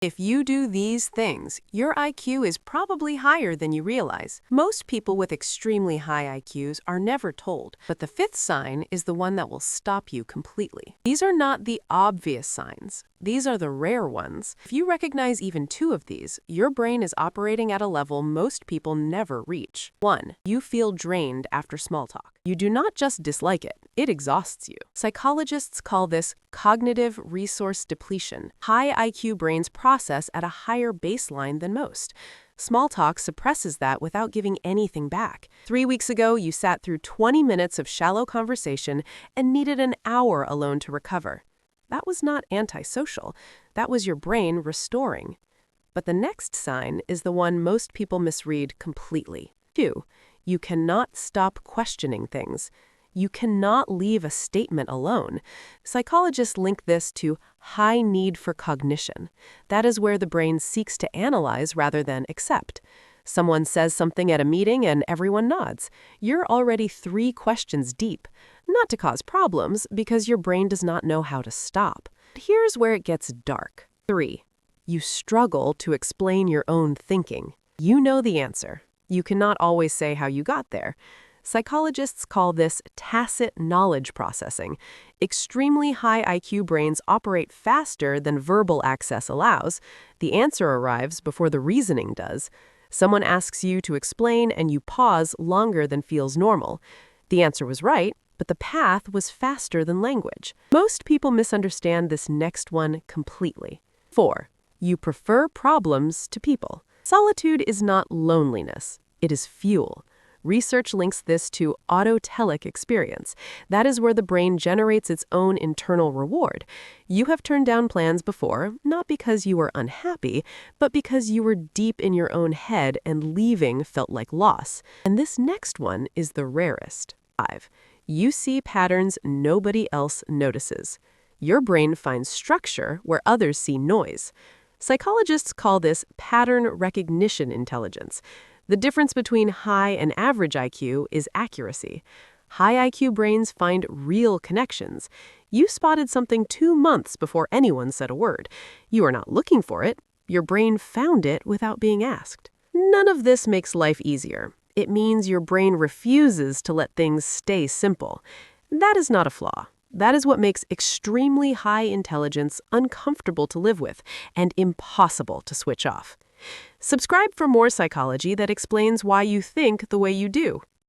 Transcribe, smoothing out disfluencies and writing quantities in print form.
If you do these things, your IQ is probably higher than you realize. Most people with extremely high IQs are never told, but the fifth sign is the one that will stop you completely. These are not the obvious signs. These are the rare ones. If you recognize even two of these, your brain is operating at a level most people never reach. 1. You feel drained after small talk. You do not just dislike it, it exhausts you. Psychologists call this cognitive resource depletion. High IQ brains process at a higher baseline than most. Small talk suppresses that without giving anything back. 3 weeks ago, you sat through 20 minutes of shallow conversation and needed an hour alone to recover. That was not antisocial. That was your brain restoring. But the next sign is the one most people misread completely. 2. You cannot stop questioning things. You cannot leave a statement alone. Psychologists link this to high need for cognition. That is where the brain seeks to analyze rather than accept. Someone says something at a meeting and everyone nods. You're already 3 questions deep. Not to cause problems, because your brain does not know how to stop. Here's where it gets dark. 3. You struggle to explain your own thinking. You know the answer. You cannot always say how you got there. Psychologists call this tacit knowledge processing. Extremely high IQ brains operate faster than verbal access allows. The answer arrives before the reasoning does. Someone asks you to explain and you pause longer than feels normal. The answer was right, but the path was faster than language. Most people misunderstand this next one completely. 4. You prefer problems to people. Solitude is not loneliness. It is fuel. Research links this to autotelic experience. That is where the brain generates its own internal reward. You have turned down plans before, not because you were unhappy, but because you were deep in your own head and leaving felt like loss. And this next one is the rarest. 5. You see patterns nobody else notices. Your brain finds structure where others see noise. Psychologists call this pattern recognition intelligence. The difference between high and average IQ is accuracy. High IQ brains find real connections. You spotted something 2 months before anyone said a word. You are not looking for it. Your brain found it without being asked. None of this makes life easier. It means your brain refuses to let things stay simple. That is not a flaw. That is what makes extremely high intelligence uncomfortable to live with and impossible to switch off. Subscribe for more psychology that explains why you think the way you do.